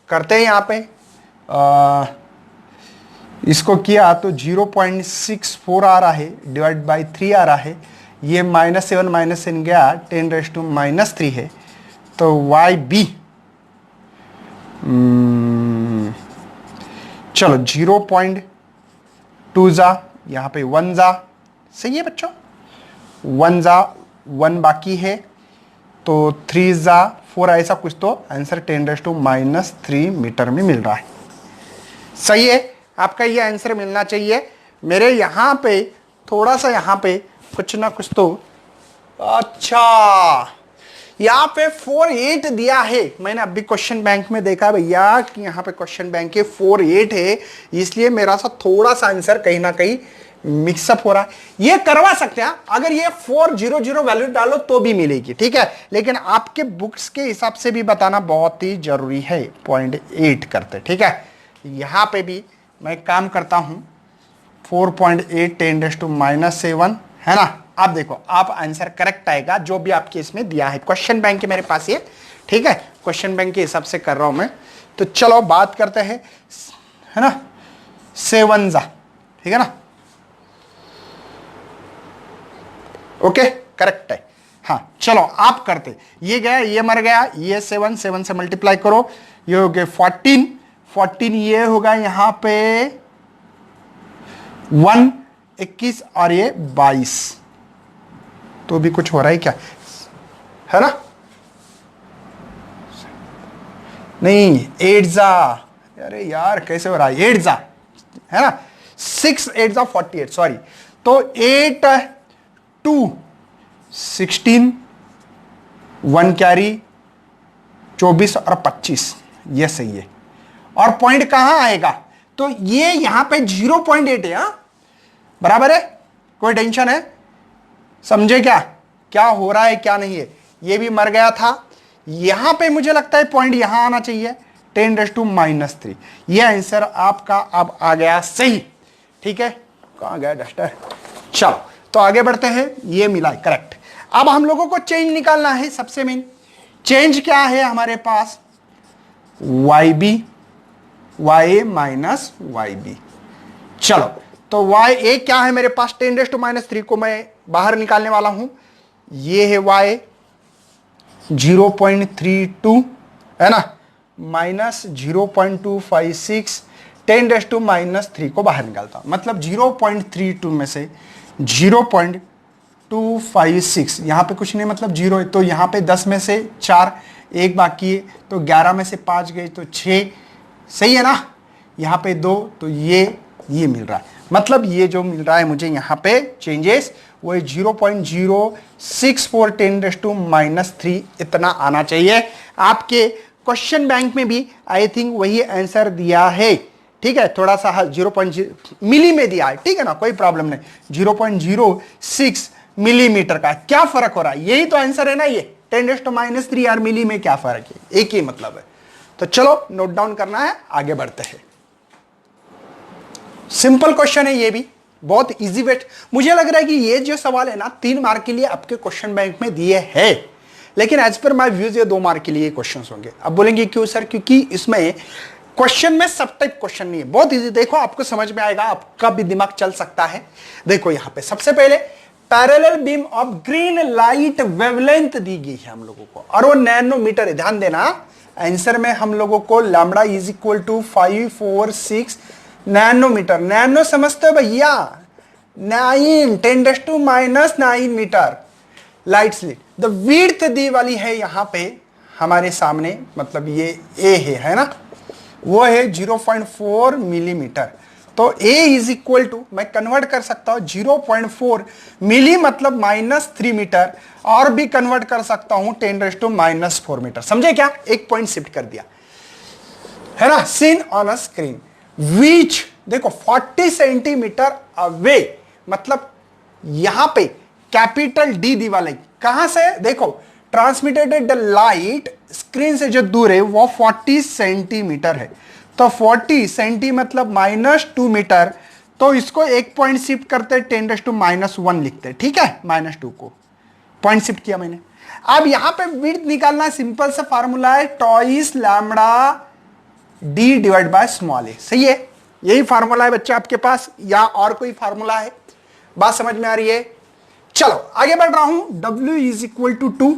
करते हैं यहां पे इसको किया तो 0.64 आ रहा है, डिवाइड बाई 3 आ रहा है, ये -7 -7 गया 10⁻³ है, तो वाई बी, चलो 0.2 जा, यहां पे 1 जा, सही है बच्चों, 1 जा, 1 बाकी है, तो 3 जा 4, ऐसा कुछ, तो आंसर 10⁻³ मीटर में मिल रहा है। सही है, आपका ये आंसर मिलना चाहिए। मेरे यहां पे थोड़ा सा, यहां पे कुछ ना कुछ तो, अच्छा यहां पे 4 8 दिया है, मैंने अभी क्वेश्चन बैंक में देखा भैया कि यहां पे क्वेश्चन बैंक के 4 8 है, इसलिए मेरा सा थोड़ा सा आंसर कहीं ना कहीं मिक्सअप हो रहा है। ये करवा सकते हैं, अगर ये 400 वैल्यू डालो तो भी मिलेगी, ठीक है, लेकिन आपके बुक्स के हिसाब से भी बताना बहुत ही जरूरी है। 0.8 करते, ठीक है, यहां पे भी मैं काम करता हूं, 4.8 10⁻⁷, है ना। आप देखो, आप आंसर करेक्ट आएगा जो भी आपके इसमें दिया है, क्वेश्चन बैंक के मेरे पास ये, ठीक है, क्वेश्चन बैंक के हिसाब से कर रहा हूं मैं। तो चलो बात करते हैं, है ना, 7 जा, ठीक है ना, ओके, करेक्ट है। हाँ चलो आप करते, ये गया, ये मर गया, ये 7 से मल्टीप्लाई करो, ये हो गया 14, ये होगा यहां पे 1 21 और ये 22, तो भी कुछ हो रहा है क्या, है ना, नहीं 8 जा, अरे यार कैसे हो रहा है, 8 जा, है ना, 6 8 जा 48, सॉरी, तो 8 2 16 1 कैरी 24 और 25, ये सही है। और पॉइंट कहां आएगा, तो ये यहां पे 0.8 है, बराबर है, कोई टेंशन है, समझे क्या क्या हो रहा है क्या नहीं है। ये भी मर गया था, यहां पे मुझे लगता है पॉइंट यहां आना चाहिए 10⁻⁻3, ये आंसर आपका अब आ गया सही, ठीक है। कहां गया डस्टर, चलो तो आगे बढ़ते हैं, ये मिला करेक्ट। अब हम लोगों को चेंज निकालना है, सबसे मेन चेंज क्या है हमारे पास, Y B, Y A minus Y B. चलो तो वाई ए क्या है मेरे पास, 10⁻³ को मैं बाहर निकालने वाला हूं, ये है वाई 0.32, है ना, माइनस 0.256, 10⁻³ को बाहर निकालता हूं, मतलब 0.32 में से 0.256, यहां पे कुछ नहीं, मतलब 0 है, तो यहां पे 10 में से 4 एक बाकी है, तो 11 में से 5 गए तो 6, सही है ना, यहां पे 2, तो ये मिल रहा है, मतलब ये जो मिल रहा है मुझे यहां पे चेंजेस वो 0.064 10⁻³ इतना आना चाहिए। आपके क्वेश्चन बैंक में भी आई थिंक वही आंसर दिया है, ठीक है, थोड़ा सा 0.0 मिली में दिया है, ठीक है ना, कोई प्रॉब्लम नहीं, 0.06 मिलीमीटर का क्या फर्क हो रहा है, यही तो आंसर है ना, ये 10⁻³ और मिली में क्या फर्क है, एक ही मतलब है। तो चलो नोट डाउन करना है, आगे बढ़ते हैं। सिंपल क्वेश्चन है, ये भी बहुत इजी वेट, मुझे लग रहा है कि ये जो सवाल है ना 3 मार्क के लिए आपके क्वेश्चन बैंक में दिए हैं, लेकिन एज पर माय व्यूज ये 2 मार्क के लिए क्वेश्चन होंगे। अब बोलेंगे क्यों सर, क्योंकि इसमें क्वेश्चन में सब टाइप क्वेश्चन नहीं है, बहुत इजी, देखो आपको समझ में आएगा, आपका भी दिमाग चल सकता है। देखो यहां पे सबसे पहले parallel beam of green light wavelength दी गई है हम लोगों को, और वो नैनोमीटर है, ध्यान देना आंसर में हम लोगों को lambda is equal to 546 nanometre. Nano समझते हो भैया, 9 10⁻⁹ metre light slit. The width दी वाली है यहां पे हमारे सामने, मतलब ये ए है ना, वो है 0.4 मिलीमीटर। तो ए इज इक्वल टू, मैं कन्वर्ट कर सकता हूं 0.4 मिली मतलब -3 मीटर, और भी कन्वर्ट कर सकता हूं 10⁻⁻4 मीटर। समझे क्या? एक पॉइंट शिफ्ट कर दिया है ना। Seen on a screen which, देखो 40 सेंटीमीटर अवे, मतलब यहां पे कैपिटल डी दी वाला कहां से, देखो ट्रांसमिटेड द लाइट स्क्रीन से जो दूर है वो 40 सेंटीमीटर है। तो 40 सेंटी मतलब -2 मीटर, तो इसको एक पॉइंट शिफ्ट करते 10⁻⁻1 लिखते, ठीक है, -2 को पॉइंट शिफ्ट किया मैंने। अब यहां पे विड्थ निकालना, सिंपल सा फार्मूला है, twice lambda D divide by small A. सही है, यही फार्मूला है बच्चे आपके पास, या और कोई फार्मूला है? बात समझ में आ रही है? चलो आगे बढ़ रहा हूं। W is equal to 2,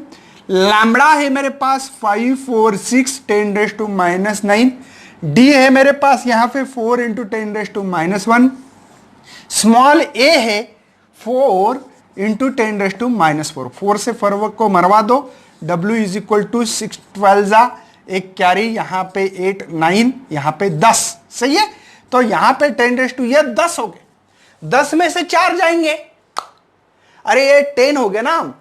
lambda है मेरे पास 546 10⁻⁹, डी है मेरे पास यहां पे 4 × 10⁻⁻1, स्मॉल ए है 4 × 10⁻⁻4। 4 से 4 को मरवा दो। W इज इक्वल टू 6 12 एक कैरी, यहां पे 8 9, यहां पे 10। सही है, तो यहां पे 10 ये 10 हो गए, 10 में से 4 जाएंगे, अरे ये 10 हो गया ना,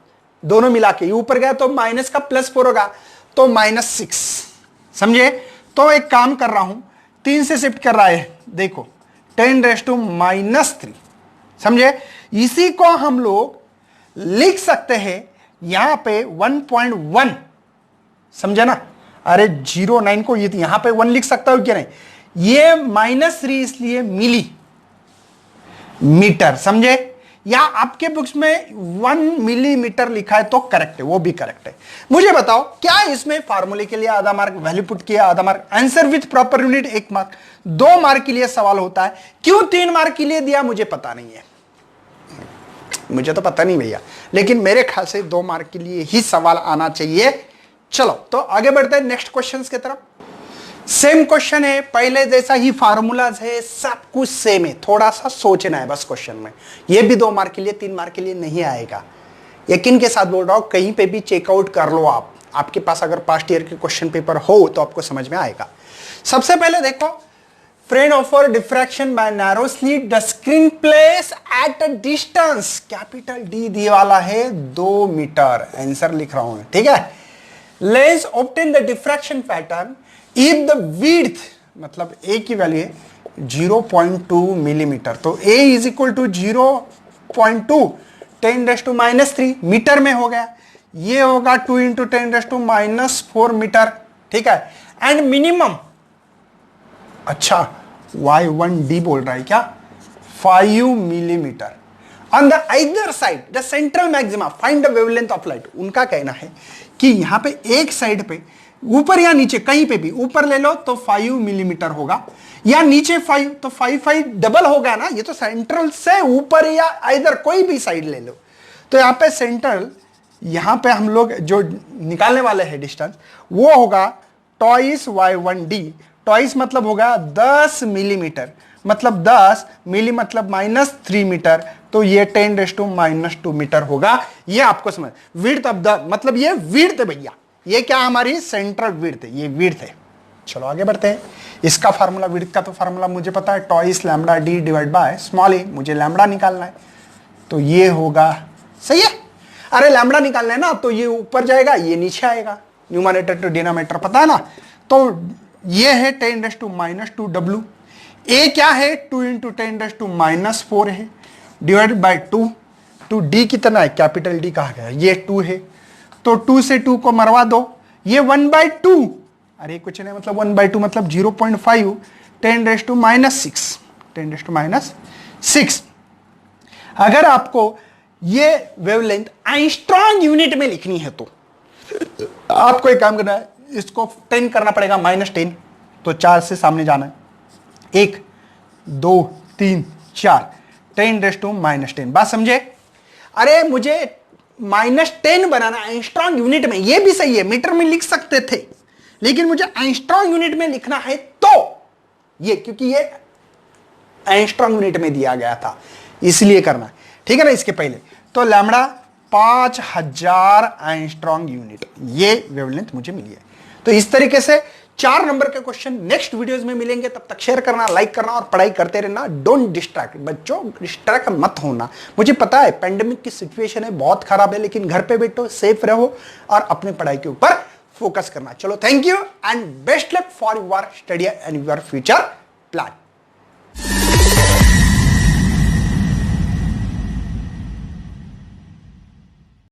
दोनों मिला के ऊपर गया तो माइनस का +4 होगा, तो -6। समझे? तो एक काम कर रहा हूं, 3 से शिफ्ट कर रहा है, देखो 10⁻³ समझे? इसी को हम लोग लिख सकते हैं यहां पे 1.1, समझे ना? अरे 09 को यहां पे 1 लिख सकता हूं क्या? नहीं, ये -3 इसलिए मिली मीटर, समझे? या आपके बुक्स में 1 मिलीमीटर लिखा है तो करेक्ट है, वो भी करेक्ट है। मुझे बताओ क्या इसमें फार्मूले के लिए आधा मार्क, वैल्यू पुट किया आधा mark, answer with proper unit 1 mark, 2 mark के लिए सवाल होता है। क्यों 3 मार्क के लिए दिया मुझे पता नहीं है, मुझे तो पता नहीं भैया, लेकिन मेरे ख्याल से 2 मार्क के लिए ही सवाल आना चाहिए। चलो तो आगे बढ़ते हैं नेक्स्ट क्वेश्चन के तरफ। सेम क्वेश्चन है, पहले जैसा ही फार्मूलाज है, सब कुछ सेम है, थोड़ा सा सोचना है बस क्वेश्चन में। ये भी 2 मार्क के लिए 3 मार्क के लिए नहीं आएगा, यकीन के साथ बोल रहा हूं, कहीं पे भी चेकआउट कर लो आप, आपके पास अगर पास्ट ईयर के क्वेश्चन पेपर हो तो आपको समझ में आएगा। सबसे पहले देखो, Fraunhofer diffraction by narrow slit, the screen place at a distance, capital D दिए वाला है 2 मीटर, आंसर लिख रहा हूं, ठीक है। Lens obtain the diffraction pattern if the width, मतलब ए की वैल्यू है 0.2 मिलीमीटर, तो ए इज इक्वल टू 0.2 10⁻³ मीटर में हो गया, ये होगा 2 × 10⁻⁻4 मीटर, ठीक है। एंड मिनिमम, अच्छा Y1D बोल रहा है क्या, 5 millimetre on the other side the central maxima find the wavelength of light. उनका कहना है कि यहां पे एक साइड पे, ऊपर या नीचे कहीं पे भी, ऊपर ले लो तो 5 मिलीमीटर होगा, या नीचे 5, तो 5 डबल होगा ना, ये तो सेंट्रल से ऊपर या इधर कोई भी साइड ले लो। तो यहाँ पे सेंट्रल, यहाँ पे हम लोग जो निकालने वाले हैं डिस्टेंस, वो होगा टॉइस Y1D, टॉइस मतलब होगा 10 मिलीमीटर, मतलब 10 मिली मतलब -3 मीटर, तो ये 10⁻⁻2 मीटर होगा। ये आपको समझ, विड्थ ऑफ द, मतलब ये विड्थ है भैया, ये क्या हमारी सेंट्रल विड्थ है, ये विड्थ है। चलो आगे बढ़ते हैं। इसका फार्मूला, विड्थ का तो फार्मूला मुझे पता है, twice lambda D divide by small A, मुझे लैम्बडा निकालना है, तो ये होगा, सही है। अरे लैम्बडा निकालना है ना, तो ये ऊपर जाएगा, ये नीचे आएगा, न्यूमरेटर टू डिनोमिनेटर, पता है ना। तो ये है 10⁻⁻2 W, ए क्या है 2 × 10⁻⁻4 है, डिवाइड बाय 2, तो डी कितना है, कैपिटल डी कहा गया, ये 2 है, तो 2 से 2 को मरवा दो, ये 1/2, अरे कुछ नहीं, मतलब 1/2 मतलब 0.5 10⁻⁻6 10⁻�6। अगर आपको ये वेवलेंथ एंगस्ट्रॉम यूनिट में लिखनी है तो आपको एक काम करना है, इसको 10 करना पड़ेगा, -10, तो 4 से सामने जाना है, 1 2 3 4 10⁻⁻10, बात समझे। अरे मुझे -10 बनाना एंगस्ट्रॉम यूनिट में, ये भी सही है, मीटर में लिख सकते थे, लेकिन मुझे एंगस्ट्रॉम यूनिट में लिखना है तो ये, क्योंकि ये एंगस्ट्रॉम यूनिट में दिया गया था, इसलिए करना है, ठीक है ना। इसके पहले तो लैम्बडा 5000 एंगस्ट्रॉम यूनिट, ये वेवलेंथ मुझे मिली है। तो इस तरीके से 4 नंबर के क्वेश्चन नेक्स्ट वीडियोस में मिलेंगे। तब तक शेयर करना, लाइक करना और पढ़ाई करते रहना। डोंट डिस्ट्रैक्ट बच्चों, डिस्ट्रैक्ट मत होना। मुझे पता है पेंडेमिक की सिचुएशन है, बहुत खराब है, लेकिन घर पे बैठो, सेफ रहो और अपने पढ़ाई के ऊपर फोकस करना। चलो, thank you and best luck for your study and your future plan.